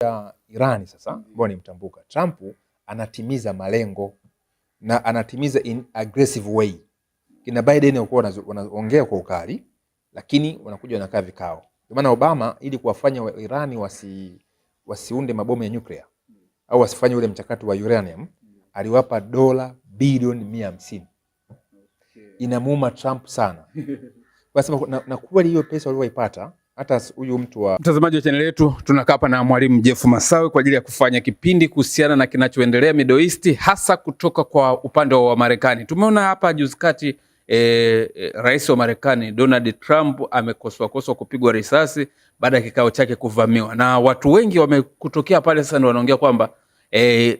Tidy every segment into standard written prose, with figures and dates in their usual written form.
ya Irani sasa ambao ni mtambuka, Trump anatimiza malengo na anatimiza in aggressive way. Kina Biden walikuwa wanaongea kwa ukali, lakini wanakuja wanakaa vikao. Kwa maana Obama ili kuwafanya Irani wasiunde mabomu ya nuclear au wasifanye ule mchakato wa uranium, aliwapa dola bilioni 150. Inamuuma Trump sana. Kwa sababu na kweli hiyo pesa walioipata, hata huyu mtu wa mtazamaji wa channel yetu, tunakaa hapa na Mwalimu Jeff Masawe kwa ajili ya kufanya kipindi kuhusiana na kinachoendelea Middle East, hasa kutoka kwa upande wa Marekani. Tumeona hapa juzi kati rais wa Marekani Donald Trump amekosoa kupigwa risasi baada ya kikao chake kuvamiwa, na watu wengi wamekutokea pale sasa ndio wanaongea kwamba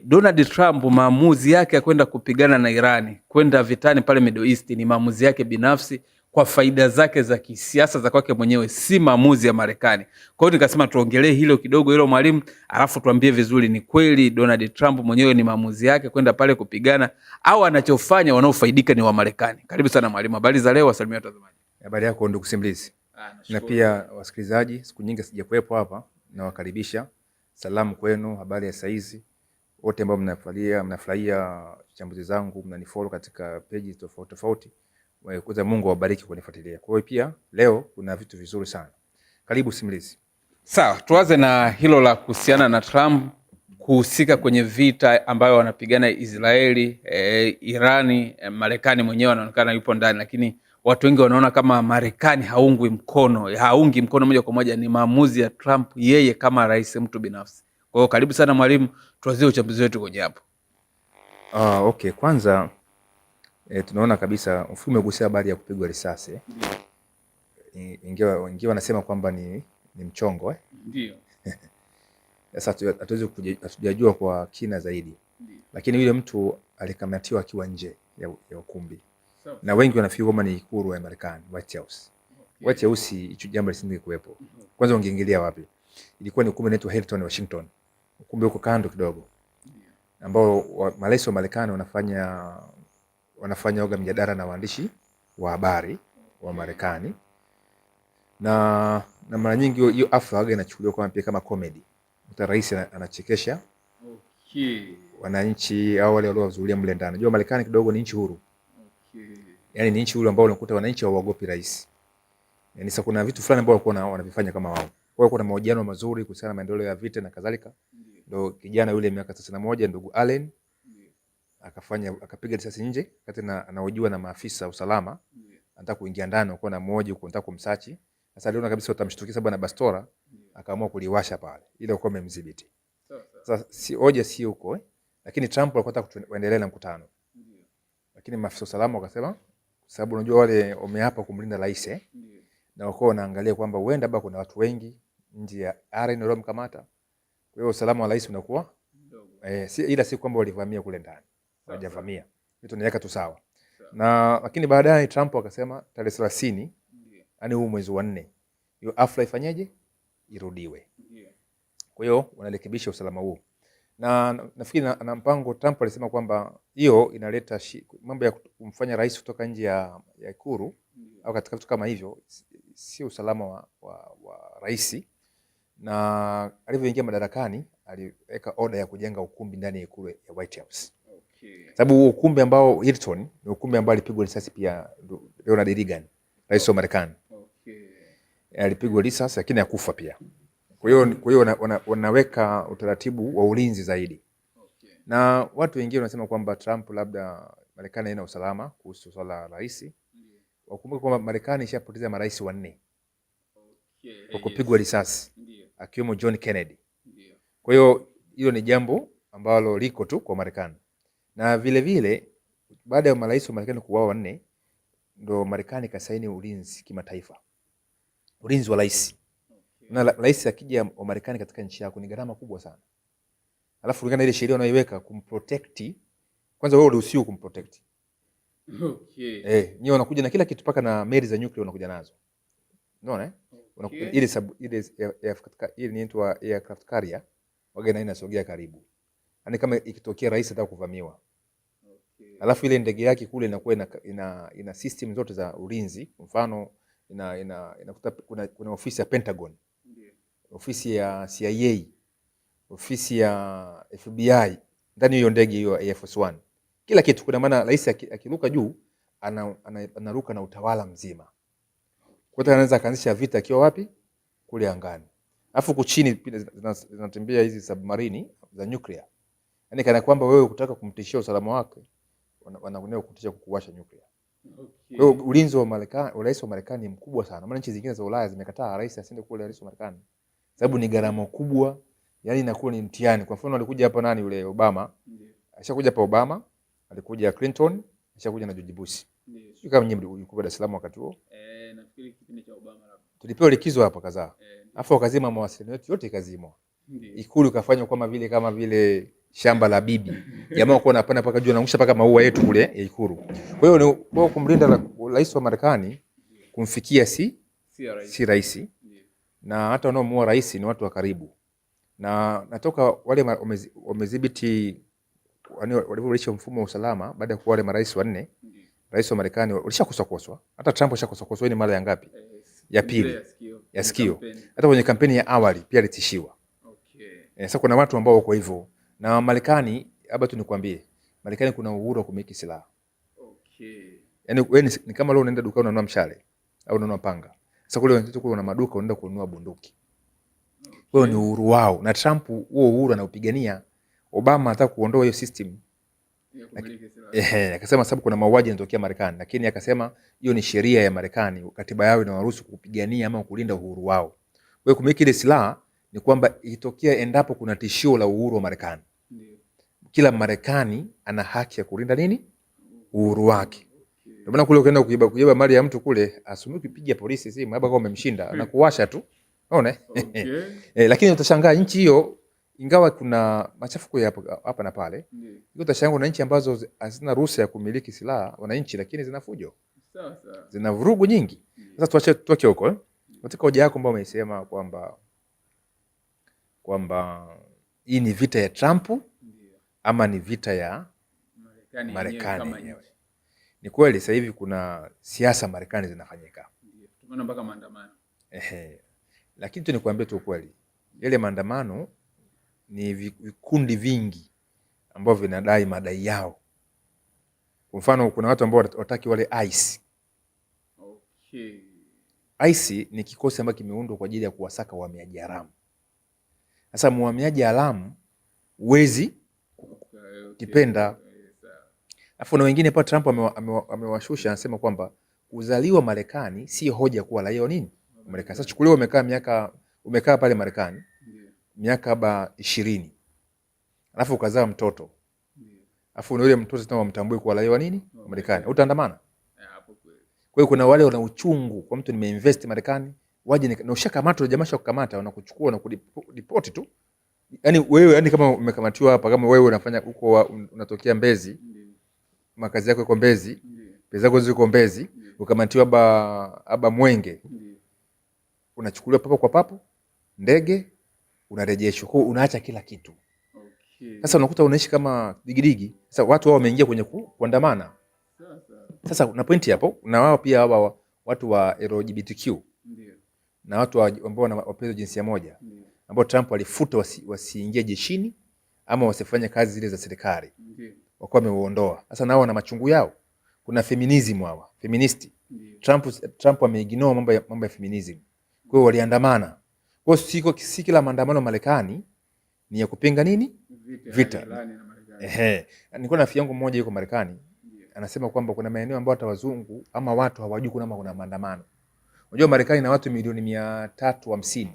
Donald Trump maamuzi yake ya kwenda kupigana na Irani, kwenda vitani pale Middle East ni maamuzi yake binafsi kwa faida zake za kisiasa za kwake mwenyewe, si maamuzi ya Marekani. Kwa hiyo nikasema tuongelee hilo kidogo hilo Mwalimu, alafu tuambie vizuri, ni kweli Donald Trump mwenyewe ni maamuzi yake kwenda pale kupigana au anachofanya wanaofaidika ni wa Marekani? Karibu sana Mwalimu, habari za leo, wasalimia watazamaji. Habari yako ndugu simulizi. Na pia wasikilizaji, siku nyingi sijakuepo hapa, na wakaribisha. Salamu kwenu, habari ya saizi wote ambao mnafurahia chambuzi zangu, mnanifollow katika page tofauti tofauti. Kwa Mungu awabariki kunifuatilia. Kwa hiyo pia leo kuna vitu vizuri sana. Karibu simulizi. Sawa, tuanze na hilo la kuhusiana na Trump kuhusika kwenye vita ambayo wanapigana Israeli, Irani. Marekani mwenyewe anaonekana yupo ndani, lakini watu wengi wanaona kama Marekani haungi mkono moja kwa moja, ni maamuzi ya Trump yeye kama rais, mtu binafsi. Kwa hiyo karibu sana Mwalimu, tuanzie uchambuzi wetu kwenye hapo. Okay, kwanza tunaona kabisa mfumo umegusia habari ya kupigwa risasi. Ingiwa wanasema kwamba ni mchongo Ndio. Sasa hatujajua kwa kina zaidi. Ndiyo. Lakini yule mtu alikamatiwa akiwa nje ya ukumbi. Na wengi wanafikiri kwamba ni ikulu ya Marekani, White House. Okay. White House hicho jambo lisingekuwepo. Kwanza ungeingilia wapi? Ilikuwa ni ukumbi unaitwa Hilton Washington. Ukumbi uko kando kidogo. Ambao marais wa Marekani wanafanya oga mjadala na waandishi wa habari wa Marekani. Na mara nyingi hiyo afra inachukuliwa kama pia kama comedy. Mta rais anachekesha wananchi au wale waliohudhuria mle ndani. Unajua Marekani kidogo ni nchi huru. Yaani ni nchi huru ambao unakuta wananchi hawaogopi rais. Yaani sasa kuna vitu fulani ambao wanavifanya kama wao. Kwa hiyo kuna mahojiano mazuri kuhusiana na maendeleo ya vita na kadhalika. Ndio kijana yule miaka 91 ndugu Allen akapiga risasi nje wakati anahojiwa na maafisa usalama. Anataka kuingia ndani, wako na mmoja huko anataka kumsachi. Sasa aliona kabisa utamshtukia sababu ana bastora, akaamua kuliwasha pale ile uko amemdhibiti. Sasa si hoja si huko lakini Trump alikuwa anataka kuendelea na mkutano. Lakini maafisa usalama wakasema sababu unajua wale wameapa kumlinda rais na wako wanaangalia kwamba huenda bado kuna watu wengi nje ya area waliomkamata. Kwa hiyo usalama wa rais unakuwa si kwamba walivamia kule ndani. Hawajavamia. Vitu niweka tu sawa. Na lakini baadaye Trump akasema tarehe 30 yani huu mwezi wa 4 hiyo afla ifanyeje? Irudiwe. Kwa hiyo wanarekebisha usalama huo. Na nafikiri na mpango Trump alisema kwamba hiyo inaleta mambo ya kumfanya rais kutoka nje ya ikulu au katika vitu kama hivyo, si usalama wa rais. Na alivyoingia madarakani aliweka order ya kujenga ukumbi ndani ya ikulu ya White House. Sababu ukumbi ambao Hilton ni ukumbi ambao alipigwa risasi pia Ronald Reagan, rais wa Marekani. Alipigwa risasi lakini hakufa pia. Kwa hiyo wanaweka utaratibu wa ulinzi zaidi. Na watu wengine wanasema kwamba Trump labda Marekani haina usalama kuhusu swala la rais. Wakumbuke kwamba Marekani ishapoteza marais 4 kwa kupigwa risasi, akiwemo John Kennedy. Kwa hiyo hilo ni jambo ambalo liko tu kwa Marekani. Na vile vile baada ya marais wa Marekani kuuawa 4 ndo Marekani kasaini ulinzi kimataifa. Ulinzi wa rais. Na rais akija wa Marekani katika nchi yako ni gharama kubwa sana. Alafu kulingana ile sheria wanayoiweka kumprotect, kwanza wewe uruhusiwi kumprotect. Nyinyi wanakuja na kila kitu paka na meli za nuclear wanakuja nazo. Unaona Unakuja ile inaitwa aircraft carrier wageni inasogea karibu. Yaani kama ikitokea rais ataka kuvamiwa. Alafu ile ndege yake kule inakuwa ina system zote za ulinzi. Mfano inakuta kuna ofisi ya Pentagon. Ofisi ya CIA ofisi ya FBI ndani hiyo ndege hiyo Air Force One. Kila kitu, kuna maana rais akiruka juu anaruka na utawala mzima. Kwa hiyo anaweza kaanzisha vita akiwa wapi? Kule angani. Alafu kuchini zinatembea hizi submarine za nuclear. Yaani kana kwamba wewe kutaka kumtishia usalama wake wanakunea kutishia kukuwasha nuclear. Okay. Kwa hiyo ulinzi wa Marekani, rais wa Marekani ni mkubwa sana. Maana nchi zingine za Ulaya zimekataa rais asiende kule, rais wa Marekani. Sababu ni gharama kubwa, yani inakuwa ni mtihani. Kwa mfano alikuja hapa nani yule Obama? Ashakuja hapa Obama, alikuja Clinton, ashakuja na George Bush. Sio kama nyinyi mlikuwa Dar es Salaam wakati huo. Nafikiri kipindi cha Obama labda. Tulipewa likizo hapa kadhaa. Alafu wakazima mawasiliano yetu yote ikazimwa. Ikulu ikafanywa kama vile shamba la bibi. Jamaa wako wanapanda paka juu anaangusha paka maua yetu kule ya Ikulu. Kwa hiyo ni kwa kumlinda rais wa Marekani kumfikia si rais. Na hata wanaomuua rais ni watu wa karibu. Na natoka wale wamedhibiti walivyorejesha mfumo wa usalama baada ya kuwa wale marais wanne. Rais wa Marekani walishakoswa. Hata Trump alishakoswa. Ni mara ya ngapi? Ya pili. Ya sikio. Hata kwenye kampeni ya awali pia alitishiwa. Sasa kuna watu ambao wako hivyo. Na Marekani, haba tu nikwambie, Marekani kuna uhuru wa kumiliki silaha. Yaani wewe ni kama leo unaenda dukani unanunua mshale au unanunua panga. Sasa kule una maduka unaenda kununua bunduki. Kwa hiyo ni uhuru wao. Na Trump huo uhuru anaupigania. Obama anataka kuondoa hiyo system. Akasema sababu kuna mauaji yanatokea Marekani, lakini akasema hiyo ni sheria ya Marekani, katiba yao inawaruhusu kupigania ama kulinda uhuru wao. Kwa hiyo kumiliki ile silaha ni kwamba ikitokea endapo kuna tishio la uhuru wa Marekani. Kila Marekani ana haki ya kulinda nini? Uhuru wake. Ndio maana kule ukienda kuiba mali ya mtu kule, asumii kupiga polisi simu, labda kama umemshinda, anakuwasha tu. Unaona? Lakini utashangaa nchi hiyo ingawa kuna machafuko hapa na pale, utashangaa na nchi ambazo hazina ruhusa ya kumiliki silaha wananchi, lakini zina fujo. Zina vurugu nyingi. Sasa tuache huko. Katika hoja yako ambayo umesema kwamba hii ni vita ya Trump ama ni vita ya Marekani yenyewe. Ni kweli sasa hivi kuna siasa Marekani zinafanyika. Tumeona mpaka maandamano. Lakini tu nikwambie tu kweli. Yale maandamano ni vikundi vingi ambavyo vinadai madai yao. Kwa mfano kuna watu ambao wataki wale ICE. ICE ni kikosi ambacho kimeundwa kwa ajili ya kuwasaka wahamiaji haramu. Sasa mhamiaji haramu huwezi kipenda. Alafu na wengine pa Trump amewashusha, anasema kwamba kuzaliwa Marekani si hoja kuwa raia nini Marekani. Sasa chukuliwa umekaa pale Marekani miaka 20. Alafu ukazaa mtoto. Alafu yule mtoto tena wamtambui kwa raia nini Marekani. Utaandamana? Kwa hiyo kuna wale wana uchungu kwa mtu nimeinvest Marekani, waje na ushakamatwa jamaa shakukamata wanakuchukua na kuripoti tu. Yaani wewe kama umekamatiwa hapa, kama wewe unafanya huko unatokea Mbezi, makazi yako iko Mbezi, pesa zako ziko Mbezi, ukamatiwa haba Mwenge. Unachukuliwa papo kwa papo, ndege, unarejeshwa. Kwa unaacha kila kitu. Sasa unakuta unaishi kama digidigi. Sasa watu wao wameingia kwenye kuandamana. Sasa una pointi hapo, na wao pia hawa watu wa LGBTQ. Na watu ambao wanapenda jinsia moja. Ambao Trump alifuta wasiingie jeshini ama wasifanye kazi zile za serikali. Wakawa wameuondoa. Sasa nao wana machungu yao. Kuna feminism hawa, feministi. Trump ameignore mambo ya feminism. Kwa hiyo waliandamana. Kwa hiyo si kila maandamano Marekani ni ya kupinga nini? Vita. Nilikuwa na rafiki yangu mmoja yuko Marekani, anasema kwamba kuna maeneo ambayo hata wazungu ama watu hawajui kuna maandamano. Unajua Marekani na watu milioni 350.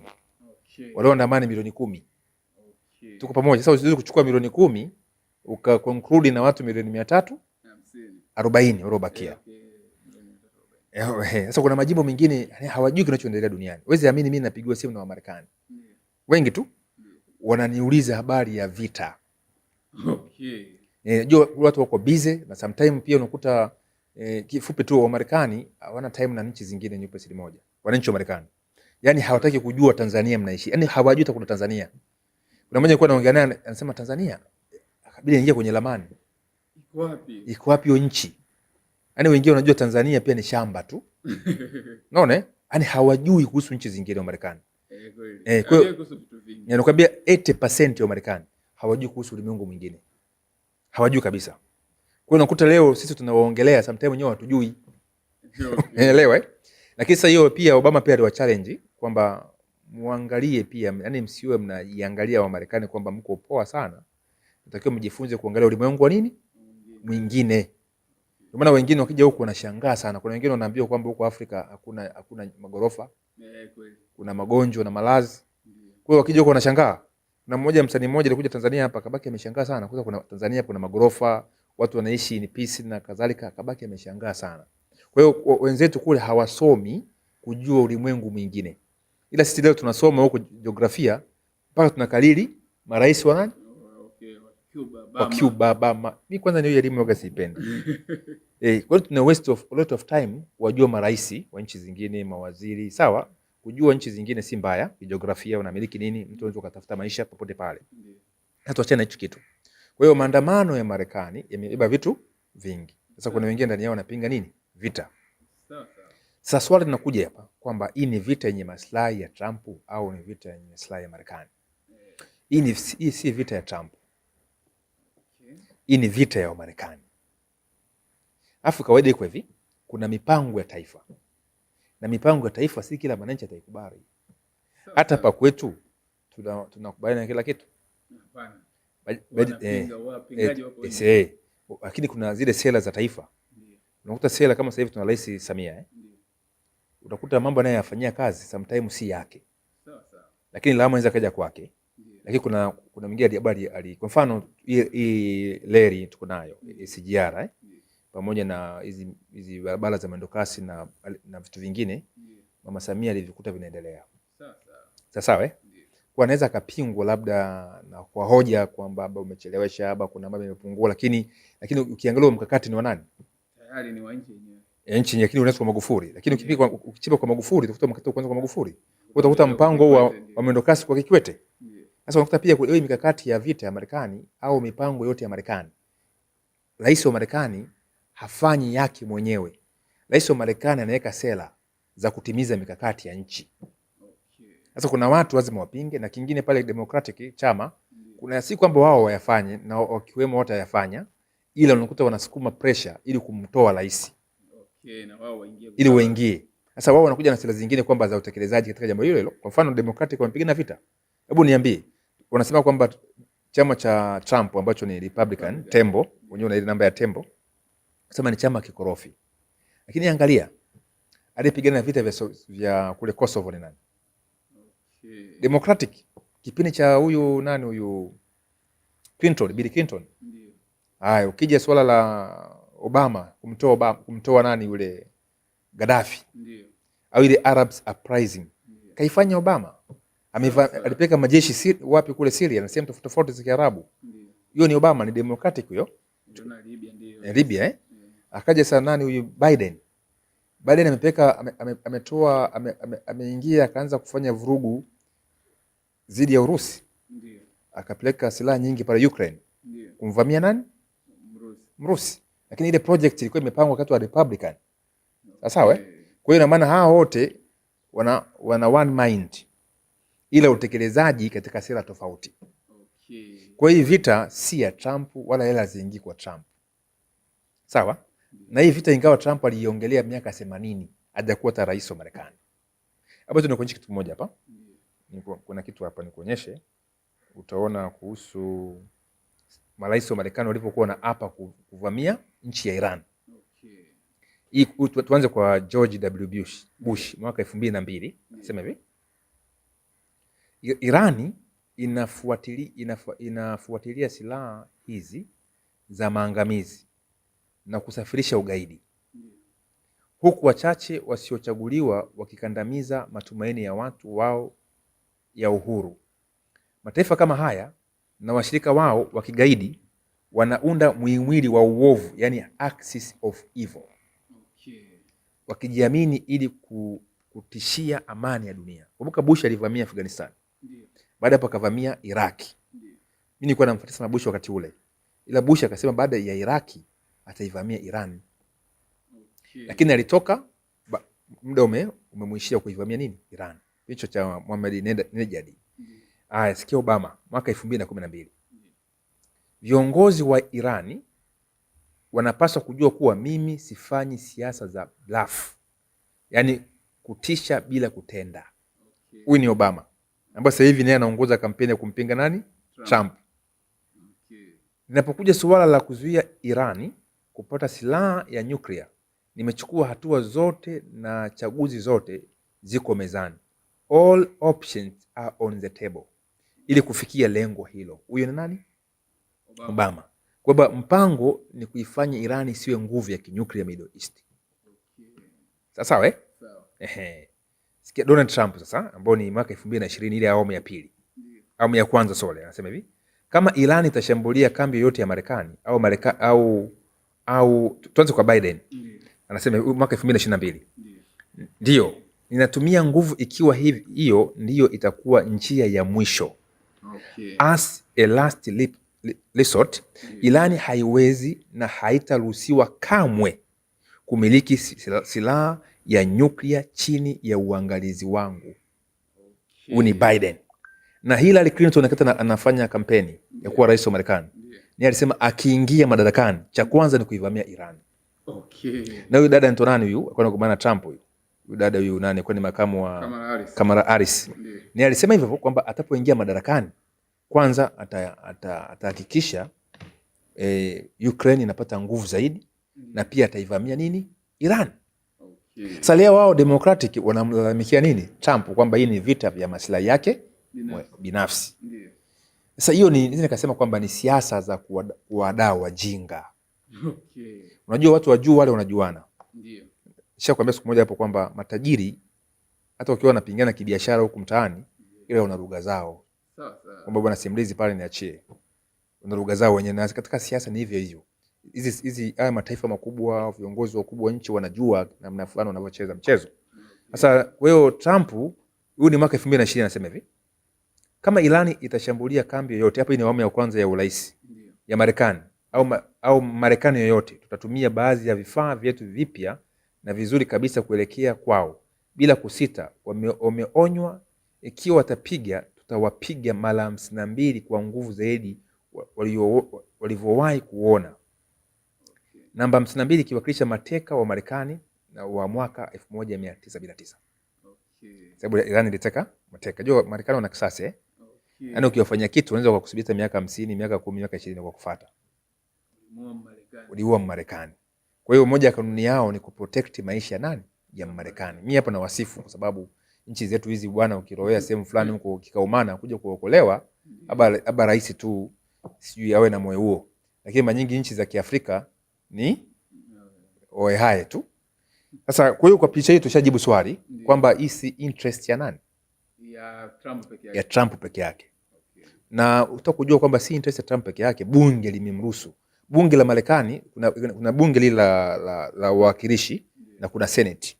Walioandamana milioni 10. Tuko pamoja. Sasa usiweze kuchukua milioni 10 ukaconclude na watu milioni 340 waliobakia. Sasa kuna majimbo mengine hawajui kinachoendelea duniani. Wewe amini mimi napigiwa simu na Wamarekani wengi tu wananiuliza habari ya vita. Unajua watu wako busy na sometimes pia unakuta kifupi tu Wamarekani hawana time na nchi zingine nyupe moja. Wananchi wa Marekani. Yaani hawataki kujua Tanzania mnaishi. Yaani hawajui hata kuna Tanzania. Kuna mmoja alikuwa anaongea naye anasema Tanzania akabidi aingie kwenye ramani. Iko wapi hiyo nchi? Yaani wengine wanajua Tanzania pia ni shamba tu. Unaona? Yaani hawajui kuhusu nchi zingine wa Marekani. Kwa hiyo nakwambia 80% ya Marekani hawajui kuhusu ulimwengu mwingine. Hawajui kabisa. Kwa hiyo unakuta leo sisi tunawaongelea sometimes wenyewe hatujui. Unaelewa Lakini sasa hiyo pia Obama pia aliwa challenge kwamba muangalie pia, yani msiwe mnaiangalia wa Marekani kwamba mko poa sana. Natakiwa mjifunze kuangalia ulimwengu wa nini? Mwingine. Kwa maana wengine wakija huko wanashangaa sana. Kuna wengine wanaambiwa kwamba huko Afrika hakuna magorofa. Kuna magonjwa na malazi. Kwa hiyo wakija huko wanashangaa. Na mmoja msanii mmoja alikuja Tanzania hapa akabaki ameshangaa sana. Kwa kuna Tanzania kuna magorofa, watu wanaishi in peace na kadhalika, akabaki ameshangaa sana. Kwa hiyo wenzetu kule hawasomi kujua ulimwengu mwingine. Ila sisi leo tunasoma huko jiografia mpaka tunakalili marais wa nani? Wa Cuba, Obama. Mimi kwanza niyo elimu yoga sipendi. Kwa hiyo tuna waste of a lot of time wajua marais wa nchi zingine, mawaziri, sawa? Kujua nchi zingine si mbaya, jiografia unamiliki nini, mtu anaweza kutafuta maisha popote pale. Hata tuachane hicho kitu. Kwa hiyo maandamano ya Marekani yamebeba vitu vingi. Sasa kuna wengine ndani yao wanapinga nini? Vita. Sasa swali linakuja hapa kwamba hii ni vita yenye maslahi ya Trump au ni vita yenye maslahi ya Marekani? Hii si vita ya Trump. Hii ni vita ya Marekani. Afu kawaida iko hivi, kuna mipango ya taifa. Na mipango ya taifa si kila mwananchi ataikubali. Hata hapa kwetu tunakubaliana na kila kitu. Hapana. Lakini kuna zile sera za taifa. Unakuta sera kama sasa hivi tuna Rais Samia utakuta mambo anayoyafanyia kazi sometimes si yake. Lakini lawama inaweza kaja kwake. Lakini kuna mwingine habari kwa mfano hii leri tuko nayo SGR pamoja na hizi barabara za mwendokasi na vitu vingine Mama Samia alivikuta vinaendelea. Sawa kwa anaweza kapingwa labda na kwa hoja kwamba baba umechelewesha, baba kuna mambo yamepungua, lakini ukiangalia mkakati ni wa nani? Tayari ni wa nchi yenyewe. Nchi yenyewe, lakini unaweza kwa Magufuli. Lakini ukichimba kwa Magufuli utakuta mkakati kwanza kwa Magufuli. Utakuta mpango wa mwendokasi kwa Kikwete. Sasa unakuta pia ile mikakati ya vita ya Marekani au mipango yote ya Marekani, rais wa Marekani hafanyi yake mwenyewe. Rais wa Marekani anaweka sera za kutimiza mikakati ya nchi. Sasa kuna watu lazima wapinge, na kingine pale Democratic chama kuna si kwamba wao wayafanye na wakiwemo wote wayafanya, ila unakuta wanasukuma pressure ili kumtoa rais. Na wao waingie. Ili waingie. Sasa wao wanakuja na sera zingine kwamba za utekelezaji katika jambo hilo. Kwa mfano Democratic wamepigana vita. Hebu niambie, wanasema kwamba chama cha Trump ambacho ni Republican, Tembo, wenyewe na ile namba ya Tembo, sema ni chama kikorofi. Lakini angalia, alipigana vita vya kule Kosovo ni nani? Democratic. Kipindi cha huyu Clinton, Bill Clinton. Ndio. Haya, ukija swala la Obama, kumtoa nani yule Gaddafi. Ndio. Au ile Arabs uprising. Kaifanya Obama. Alipeleka majeshi wapi kule Syria na sehemu tofauti za Kiarabu. Hiyo ni Obama, ni Democratic huyo. Ndio Libya ndio. Libya Akaja sana nani huyu Biden. Biden amepeleka ameingia akaanza kufanya vurugu zidi ya Urusi. Ndio. Akapeleka silaha nyingi pale Ukraine. Ndio. Kumvamia nani? Mrusi. Lakini ile project ilikuwa imepangwa wakati wa Republican. Sawa Kwa hiyo ina maana hao wote wana one mind. Ila utekelezaji katika sera tofauti. Kwa hiyo vita si ya Trump wala hela ziingi kwa Trump. Sawa? Na hii vita ingawa Trump aliongelea miaka 80 hajakuwa hata rais wa Marekani. Hapa tunakuonyesha kitu kimoja hapa. Kuna kitu hapa nikuonyeshe. Utaona kuhusu marais wa Marekani walipokuwa na hapa kuvamia nchi ya Iran. Tuanze kwa George W. Bush mwaka 2002. Nasema hivi. Irani inafuatilia silaha hizi za maangamizi na kusafirisha ugaidi. Huku wachache wasiochaguliwa wakikandamiza matumaini ya watu wao ya uhuru. Mataifa kama haya na washirika wao wa kigaidi wanaunda muhimili wa uovu, yani axis of evil. Wakijiamini ili kutishia amani ya dunia. Kumbuka Bush alivamia Afghanistan. Baada hapo akavamia Iraki. Mimi nilikuwa namfuatilia sana Bush wakati ule. Ila Bush akasema baada ya Iraki ataivamia Iran. Lakini alitoka muda umemwishia kuivamia nini? Iran. hicho cha Mohamed. Sikia Obama mwaka 2012. Viongozi wa Irani wanapaswa kujua kuwa mimi sifanyi siasa za bluff, yani kutisha bila kutenda. Huyu ni Obama ambaye sasa hivi naye anaongoza kampeni ya kumpinga nani? Trump. Ninapokuja suala la kuzuia Irani kupata silaha ya nyuklia, nimechukua hatua zote na chaguzi zote ziko mezani. All options are on the table. Ili kufikia lengo hilo. Huyo ni nani? Obama. Kwamba mpango ni kuifanya Irani isiwe nguvu ya kinyuklia Middle East. Sawa Sikia Donald Trump sasa, ambao ni mwaka 2020 ile awamu ya pili. Awamu ya kwanza anasema hivi: kama Irani itashambulia kambi yoyote ya Marekani au tuanze kwa Biden. Anasema mwaka 2022. Ndio, ninatumia nguvu ikiwa hiyo ndiyo itakuwa njia ya mwisho. As a last resort, Irani haiwezi na haitaruhusiwa kamwe kumiliki silaha ya nyuklia chini ya uangalizi wangu. Huyu ni Biden. Na Hillary Clinton wakati anafanya kampeni ya kuwa rais wa Marekani, ni alisema akiingia madarakani cha kwanza ni kuivamia Iran. Na huyu dada ntonani huyu alikuwa anakumbana na Trump huyu. Huyu dada huyu nani kwa ni makamu wa Kamala Harris. Ni alisema hivyo kwamba atapoingia madarakani kwanza atahakikisha Ukraine inapata nguvu zaidi na pia ataivamia nini? Iran. Sasa leo wao Democratic wanamlalamikia nini? Trump, kwamba hii ni vita vya maslahi yake binafsi. Sasa hiyo ni nikasema kwamba ni siasa za kuwadaa wajinga. Unajua watu wa juu wale wanajuana. Ndio. Nishakwambia siku moja hapo kwamba matajiri hata ukiwa unapingana kibiashara huku mtaani, ile una lugha zao. Sawa. Kwamba bwana simulizi pale niachie. Una lugha zao wenyewe, na katika siasa ni hivyo hivyo. Hizi haya mataifa makubwa, viongozi wakubwa nchi wanajua namna fulani wanavyocheza mchezo. Sasa wewe Trump, huyu ni mwaka 2020 anasema hivi: kama Irani itashambulia kambi yoyote, hapa ni awamu ya kwanza ya urais ya Marekani au Marekani yoyote, tutatumia baadhi ya vifaa vyetu vipya na vizuri kabisa kuelekea kwao bila kusita. Wameonywa ikiwa watapiga, tutawapiga mara 52 kwa nguvu zaidi walivyowahi kuona. Namba 52 ikiwakilisha mateka wa Marekani na wa mwaka 1979. Sababu Iran iliteka mateka. Jua Marekani wana kisasi Yaani ukiwafanyia kitu unaweza kukusubita miaka 50, miaka 10, miaka 20 kwa kufuata. Uliua Marekani. Kwa hiyo moja ya kanuni yao ni kuprotect maisha nani? Ya Marekani. Mimi hapa na wasifu kwa sababu nchi zetu hizi bwana, ukirowea sehemu fulani huko kikaumana kuja kuokolewa, aba rais tu sijui awe na moyo huo. Lakini mara nyingi nchi za Kiafrika ni oe haye tu. Sasa kwa hiyo kwa picha hii tushajibu swali kwamba hii si interest ya nani? Ya Trump peke yake. Na utakujua kwamba si interest ya Trump peke yake, bunge limemruhusu. Bunge la Marekani kuna bunge lile la wawakilishi na kuna Senate.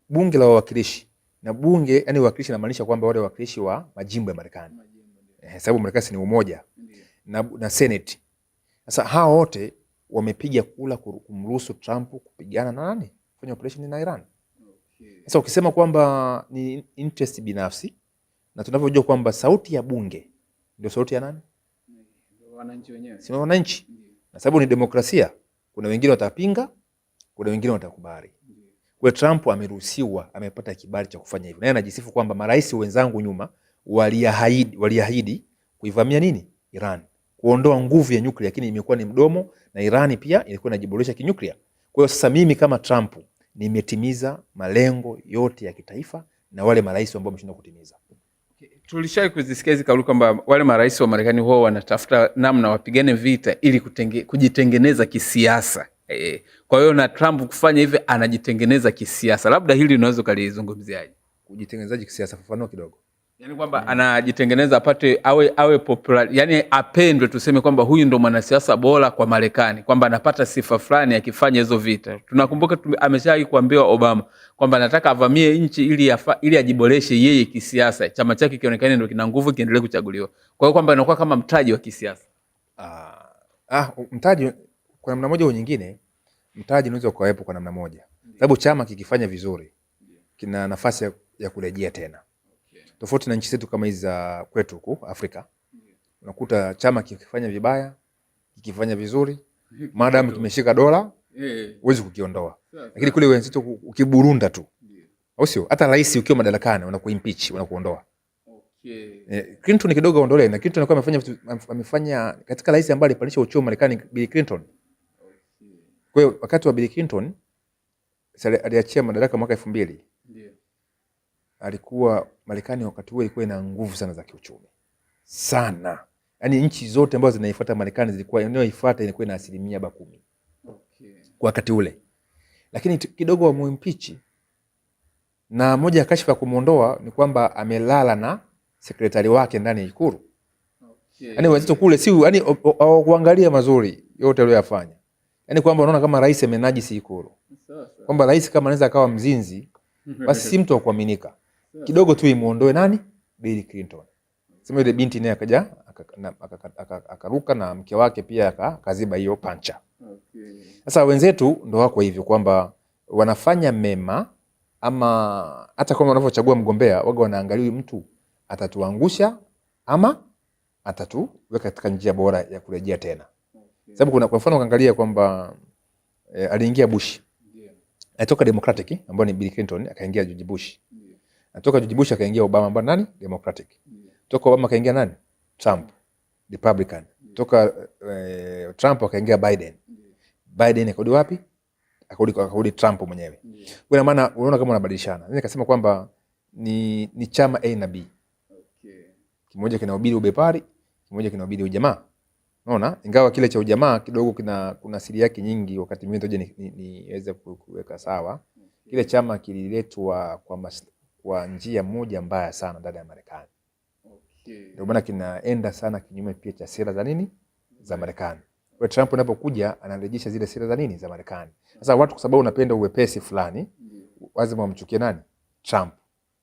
Bunge la wawakilishi na bunge, yani wawakilishi inamaanisha kwamba wale wawakilishi wa majimbo ya Marekani. Sababu Marekani ni umoja na Senate. Sasa hao wote wamepiga kula kumruhusu Trump kupigana na nani? Kufanya operation na Iran. Sasa ukisema kwamba ni interest binafsi, na tunavyojua kwamba sauti ya bunge ndio sauti ya nani? Wananchi wenyewe. Si wananchi. Na sababu ni demokrasia, kuna wengine watapinga, kuna wengine watakubali. Kwa Trump ameruhusiwa, amepata kibali cha kufanya hivyo. Naye anajisifu kwamba marais wenzangu nyuma waliahidi kuivamia nini? Iran. Kuondoa nguvu ya nyuklia, lakini imekuwa ni mdomo, na Iran pia ilikuwa inajiboresha kinyuklia. Kwa hiyo sasa mimi kama Trump nimetimiza malengo yote ya kitaifa na wale marais ambao wameshindwa kutimiza. Tulishai kuzisikia hizi kauli kwamba wale marais wa Marekani huwa wanatafuta namna wapigane vita ili kujitengeneza kisiasa. Kwa hiyo na Trump kufanya hivi anajitengeneza kisiasa. Labda hili unaweza kulizungumziaje? Kujitengenezaje kisiasa? Fafanua kidogo. Yaani kwamba anajitengeneza apate awe popular, yani apendwe, tuseme kwamba huyu ndo mwanasiasa bora kwa Marekani, kwamba anapata sifa fulani akifanya hizo vita. Tunakumbuka ameshawahi kuambiwa Obama kwamba anataka avamie nchi ili ajiboreshe yeye kisiasa, chama chake kionekane ndio kina nguvu kiendelee kuchaguliwa. Kwa hiyo kwamba anakuwa kama mtaji wa kisiasa. Mtaji kwa namna moja au nyingine, mtaji unaweza kuwepo kwa namna moja. Sababu chama kikifanya vizuri kina nafasi ya kurejea tena. Tofauti na nchi zetu kama hizi za kwetu huko Afrika. Unakuta chama kikifanya vibaya, kikifanya vizuri, madam kimeshika dola, huwezi kukiondoa. Lakini kule wenzetu ukiburunda tu. Au sio? Hata rais ukiwa madarakani wanakuimpeach, wanakuondoa. Clinton kidogo aondolewe, na Clinton alikuwa amefanya katika rais ambaye alipandisha uchumi Marekani, Bill Clinton. Kwa hiyo wakati wa Bill Clinton aliachia madaraka mwaka 2000. Alikuwa Marekani wakati huo ilikuwa ina nguvu sana za kiuchumi. Sana. Yaani nchi zote ambazo zinaifuata Marekani zilikuwa inayoifuata ilikuwa ina 10%. Kwa wakati ule. Lakini kidogo wamuimpeach. Na moja ya kashfa kumuondoa ni kwamba amelala na sekretari wake ndani ya Ikulu. Yaani wazito kule si yaani kuangalia mazuri yote aliyofanya. Yaani kwamba unaona kama rais amenajisi Ikulu. Kwamba rais kama anaweza akawa mzinzi, basi si mtu wa kuaminika. Kidogo tu imuondoe nani? Bill Clinton. Sema ile binti naye akaja akaruka na mke wake pia akaziba hiyo pancha. Sasa wenzetu ndo wako hivyo kwamba wanafanya mema, ama hata kama wanavyochagua mgombea waga wanaangalia mtu atatuangusha ama atatuweka katika njia bora ya kurejea tena. Sababu kuna kwa mfano ukaangalia kwamba aliingia Bush. Alitoka Democratic ambaye ni Bill Clinton, akaingia George Bush. Atoka George Bush akaingia Obama ambaye nani? Democratic. Toka Obama akaingia nani? Trump, Republican. Toka Trump akaingia Biden. Biden akarudi wapi? Akarudi Trump mwenyewe. Kwa maana unaona kama wanabadilishana. Mimi nikasema kwamba ni chama A na B. Kimoja kinahubiri ubepari, kimoja kinahubiri ujamaa. Unaona? Ingawa kile cha ujamaa kidogo kuna siri yake nyingi, wakati mwingine niweze kuweka sawa. Kile chama kililetwa kwa njia moja mbaya sana ndani ya Marekani. Ndio maana kinaenda sana kinyume pia cha sera za nini? Za Marekani. Kwa Trump anapokuja anarejesha zile sera za nini? Za Marekani. Sasa watu kwa sababu unapenda uwepesi fulani, lazima wamchukie nani? Trump.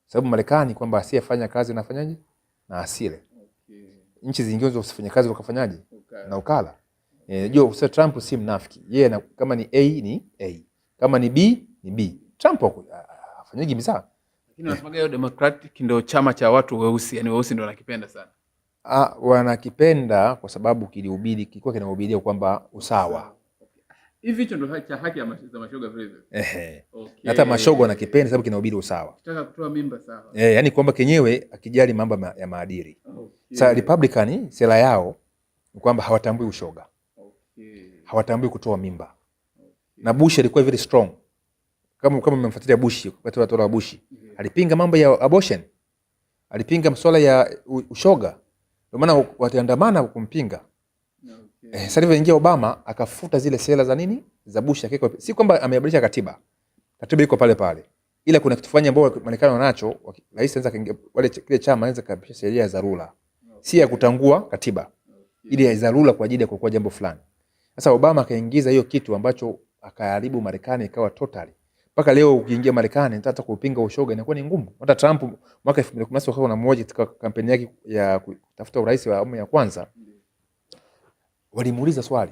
Sababu Marekani kwamba asiyefanya kazi unafanyaje? Na asile. Nchi zingine usifanye kazi ukafanyaje? Na ukala. Unajua usema Trump si mnafiki. Yeye kama ni A ni A. Kama ni B ni B. Trump afanyagi misa. Lakini wanasema hiyo Democratic ndio chama cha watu weusi, yani weusi ndio wanakipenda sana. Wanakipenda kwa sababu kilikuwa kinahubiria kwamba usawa. Hivi hicho ndio haki ya mashoga vile vile. Hata mashoga wanakipenda sababu kinahubiri usawa. Kitaka kutoa mimba sawa. Yani kwamba kenyewe akijali mambo ya maadili. Sasa Republican sera yao ni kwamba hawatambui ushoga. Hawatambui kutoa mimba. Na Bush alikuwa very strong. Kama mmemfuatilia Bush, wakati wa Bush, alipinga mambo ya abortion. Alipinga masuala ya ushoga. Ndio maana wataandamana kumpinga. Sasa alivyoingia Obama akafuta zile sera za nini? Za Bush akiko. Si kwamba amebadilisha katiba. Katiba iko pale pale. Ila kuna kitu fulani ambao Marekani wanacho, rais anaweza kaingia wale kile chama anaweza kapisha sheria za dharura. Si ya kutangua katiba. Ile ya dharura kwa ajili ya kukua jambo fulani. Sasa Obama akaingiza hiyo kitu ambacho akaharibu Marekani ikawa totally. Mpaka leo ukiingia Marekani hata kupinga ushoga inakuwa ni ngumu. Hata Trump mwaka 2016 akawa na mmoja katika kampeni yake ya kutafuta urais wa awamu ya kwanza. Walimuuliza swali.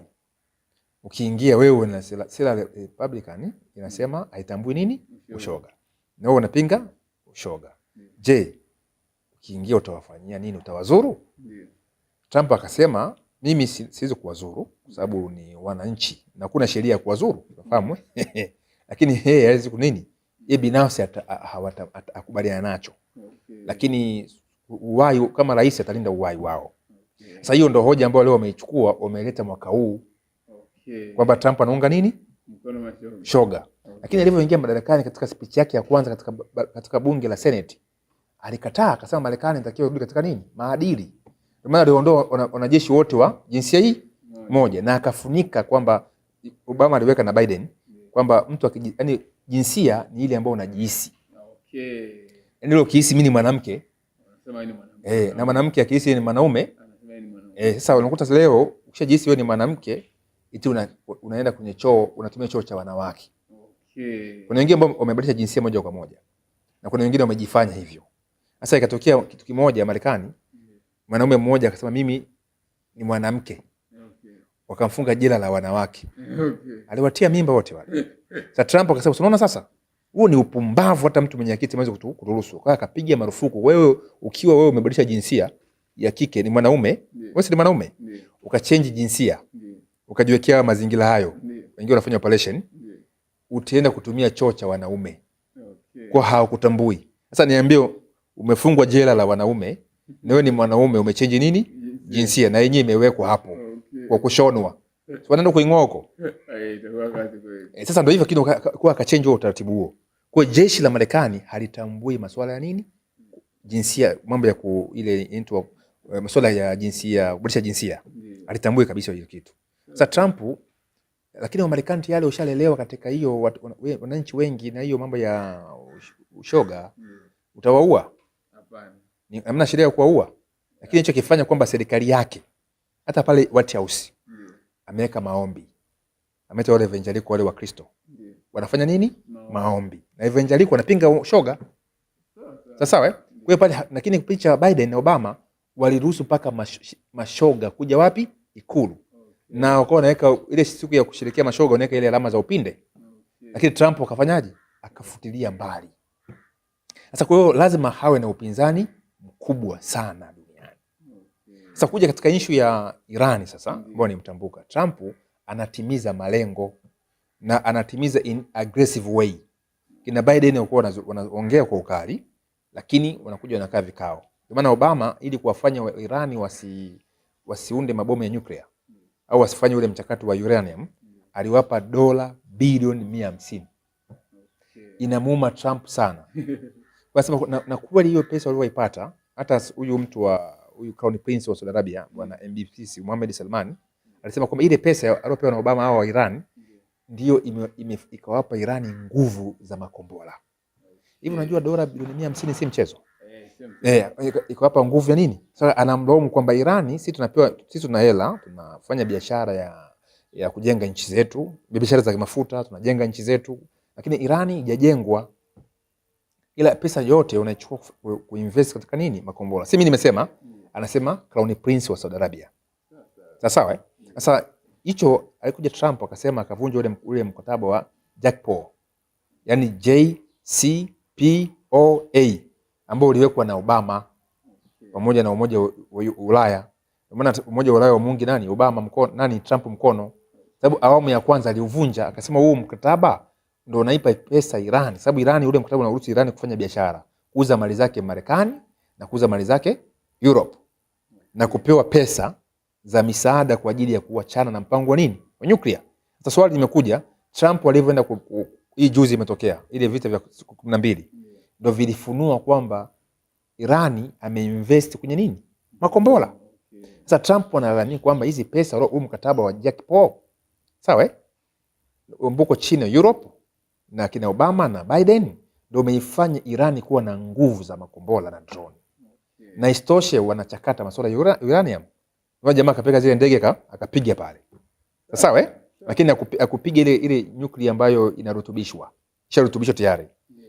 Ukiingia wewe na sera Republican inasema haitambui nini? Ushoga. Na wewe unapinga ushoga. Je, ukiingia utawafanyia nini? Utawazuru? Trump akasema mimi siwezi kuwazuru kwa sababu ni wananchi na kuna sheria ya kuwazuru, unafahamu? Lakini yeye hawezi kunini? Yeye binafsi atakubaliana nacho. Lakini uhai kama rais atalinda uhai wao. Sasa hiyo ndio hoja ambayo leo wameichukua, wameleta mwaka huu. Kwamba Trump anaunga nini? Mkono mashoga. Shoga. Lakini alivyoingia madarakani katika speech yake ya kwanza katika bunge la Senate, alikataa akasema Marekani inatakiwa irudi katika nini? Maadili. Kwa maana aliondoa wanajeshi wote wa jinsia hii moja na akafunika kwamba Obama aliweka na Biden kwamba mtu yani jinsia ni ile ambayo unajihisi. Yaani leo kihisi mimi ni mwanamke, anasema ni mwanamke. Na mwanamke akihisi ni mwanaume, anasema ni mwanaume. Sasa unakuta leo ukishajihisi wewe ni mwanamke, eti unaenda kwenye choo, unatumia choo cha wanawake. Kuna wengine ambao wamebadilisha jinsia moja kwa moja. Na kuna wengine wamejifanya hivyo. Sasa ikatokea kitu kimoja Marekani, mwanaume mmoja akasema mimi ni mwanamke. Wakamfunga jela la wanawake. Aliwatia mimba wote wale. Sasa Trump akasema unaona sasa Huo ni upumbavu, hata mtu mwenye akili anaweza kuturuhusu. Kwa akapiga marufuku. Wewe ukiwa wewe umebadilisha jinsia ya kike ni mwanaume, wewe si mwanaume, ukachange jinsia, ukajiwekea mazingira hayo, wengine wanafanya operation, utaenda kutumia choo cha wanaume. Kwa hawakutambui. Sasa niambie, umefungwa jela la wanaume, na wewe ni mwanaume, umechange nini? Jinsia, na yenyewe imewekwa hapo kwa kushonwa. Wanaenda kuing'oa huko. Sasa ndio hivyo kitu kwa akachange huo utaratibu huo. Kwa jeshi la Marekani halitambui masuala ya nini? Jinsia, mambo ya ile into masuala ya jinsia, kubadilisha jinsia. Halitambui kabisa hiyo kitu. Sasa Trump, lakini wa Marekani tayari ushalelewa katika hiyo, wananchi wengi na hiyo mambo ya ushoga. Utawaua? Hapana. Hamna sheria ya kuwaua. Lakini hicho kifanya kwamba serikali yake hata pale White House ameweka maombi. Ameita wale evangelical, wale wa Kristo. Wanafanya nini? Maombi. Na evangelical wanapinga shoga. Sawa? Kwa hiyo pale, lakini picha Biden na Obama waliruhusu paka mashoga kuja wapi? Ikulu. Na wakawa wanaweka ile siku ya kusherehekea mashoga, wanaweka ile alama za upinde. Lakini Trump akafanyaje? Akafutilia mbali. Sasa kwa hiyo lazima hawe na upinzani mkubwa sana duniani. Sasa kuja katika issue ya Iran sasa, ambao ni mtambuka. Trump anatimiza malengo na anatimiza in aggressive way. Kina Biden walikuwa wanaongea kwa ukali, lakini wanakuja wanakaa vikao. Kwa maana Obama, ili kuwafanya Iran wasiunde mabomu ya nuclear au wasifanye ule mchakato wa uranium, aliwapa dola bilioni 150. Inamuuma Trump sana. Kwa sababu na kweli hiyo pesa walioipata, hata huyu Crown Prince wa Saudi Arabia, bwana MBC Mohammed Salman, alisema kwamba ile pesa aliyopewa na Obama au Iran ndio ikawapa Iran nguvu za makombora. Hivi unajua dola bilioni 150 si mchezo. Ikawapa nguvu ya nini? Sasa anamlaumu kwamba Iran, sisi tuna hela, tunafanya biashara ya kujenga nchi zetu, biashara za mafuta, tunajenga nchi zetu, lakini Iran haijajengwa. Ila pesa yote unaichukua kuinvest katika nini? Makombora. Si mimi nimesema, anasema Crown Prince wa Saudi Arabia. Sawa? Sasa hicho alikuja Trump akasema, akavunja ule mkataba wa JCPOA. Yaani JCPOA ambao uliwekwa na Obama pamoja na Umoja wa Ulaya. Maana Umoja wa Ulaya wa mungi nani? Obama mkono, nani? Trump mkono. Sababu awamu ya kwanza aliuvunja, akasema huu mkataba ndio unaipa pesa Iran. Sababu Iran, ule mkataba unaruhusu Iran kufanya biashara, kuuza mali zake Marekani na kuuza mali zake Europe, na kupewa pesa za misaada kwa ajili ya kuachana na mpango wa nini? Wa nuclear. Sasa swali limekuja, Trump alivyoenda hii juzi imetokea ile vita vya 12 ndio vilifunua kwamba Iran ameinvest kwenye nini? Makombora. Sasa Trump analalamika kwamba hizi pesa huu mkataba wa JCPOA, sawa mbuko China, Europe na kina Obama na Biden ndio umeifanya Iran kuwa na nguvu za makombora na drone. Na istoshe wanachakata masuala ya uranium. Kwa jamaa akapeka zile ndege akapiga pale. Sawa lakini akupiga ile nuclear ambayo inarutubishwa. Isharutubishwa tayari.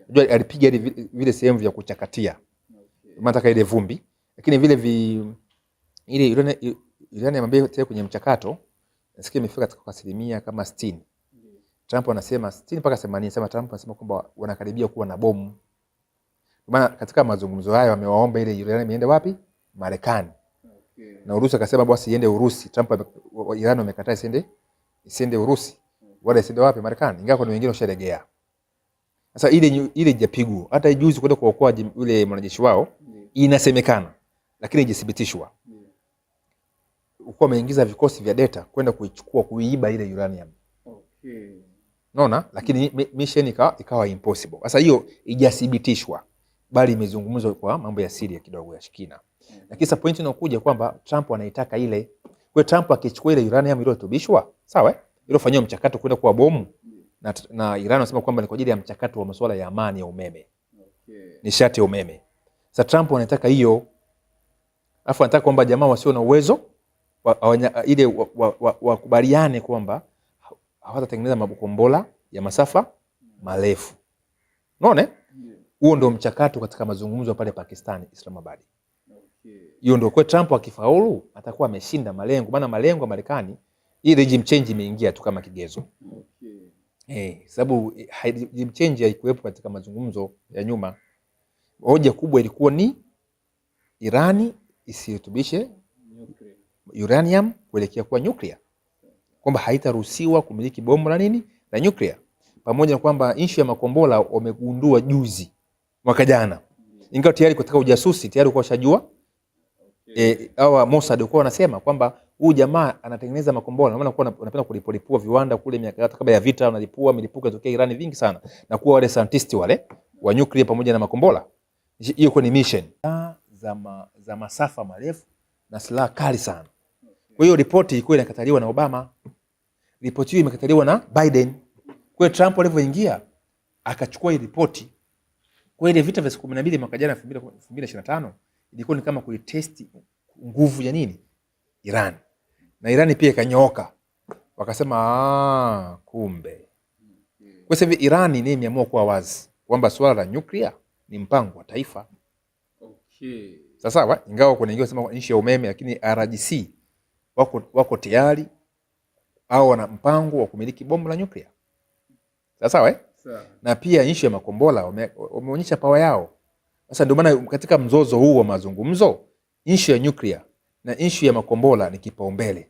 Unajua alipiga vile sehemu vya kuchakatia. Unataka ile vumbi, lakini vile ile uranium ambayo tayari kwenye mchakato nasikia imefika katika asilimia kama 60. Trump anasema 60 mpaka 80. Sema Trump anasema kwamba wanakaribia kuwa na bomu. Maana katika mazungumzo hayo wamewaomba ile uranium iende wapi? Marekani. Na Urusi akasema basi iende Urusi. Trump Iran wamekataa isiende Urusi. Wale isiende wapi? Marekani. Ingawa kuna wengine washaregea. Sasa ile japigwa. Hata juzi kwenda kuokoa yule mwanajeshi wao inasemekana, lakini haijithibitishwa. Uko ameingiza vikosi vya data kwenda kuichukua, kuiiba ile uranium. Unaona? Lakini mission ikawa impossible. Sasa hiyo haijithibitishwa, bali imezungumzwa kwa mambo ya siri kidogo ya shikina. Lakini sasa point inakuja kwamba Trump anaitaka ile. Kwa Trump akichukua ile uranium iliyotubishwa, sawa? Iliyofanywa mchakato kwenda kuwa bomu, na Iran wanasema kwamba ni kwa ajili ya mchakato wa masuala ya amani ya umeme. Nishati ya umeme. Sasa Trump anataka hiyo. Alafu anataka kwamba jamaa wasio na uwezo ile wakubaliane kwamba hawatatengeneza mabomu ya masafa marefu. Unaona? Huo ndio mchakato katika mazungumzo pale Pakistan, Islamabad. Hiyo ndio kwa Trump akifaulu atakuwa ameshinda malengo. Maana malengo ya Marekani, hii regime change imeingia tu kama kigezo. Sababu regime change haikuwepo katika mazungumzo ya nyuma. Hoja kubwa ilikuwa ni Irani isirutubishe uranium kuelekea kwa nuclear, kwamba haitaruhusiwa kumiliki bomu la nini la nuclear, pamoja na kwamba nchi ya makombola wamegundua juzi mwaka jana, ingawa tayari katika ujasusi tayari kwa washajua hawa Mossad walikuwa wanasema kwamba huyu jamaa anatengeneza makombola, maana anapenda kulipolipua viwanda kule miaka kabla ya vita, analipua milipuko itokea Irani vingi sana, na kuwa wale scientists wale wa nuclear pamoja na makombola. Hiyo kwa ni mission za masafa marefu na silaha kali sana. Kwa hiyo ripoti ilikuwa inakataliwa na Obama, ripoti hiyo imekataliwa na Biden. Kwa hiyo Trump alivyoingia akachukua hii ripoti. Kwa ile vita vya siku 12 mwaka jana 2025 ilikuwa ni kama kuitest nguvu ya nini Iran, na Iran pia ikanyooka, wakasema kumbe. Kwa sababu Iran ni imeamua kuwa wazi kwamba swala la nuclear ni mpango wa taifa. Sasa ingawa kuna wengine wanasema nchi ya umeme, lakini RGC wako tayari au wana mpango wa kumiliki bomu la nuclear. Sasa na pia nchi ya makombola wameonyesha power yao. Sasa ndio maana katika mzozo huu wa mazungumzo, nchi ya nuclear na nchi ya makombola ni kipaumbele.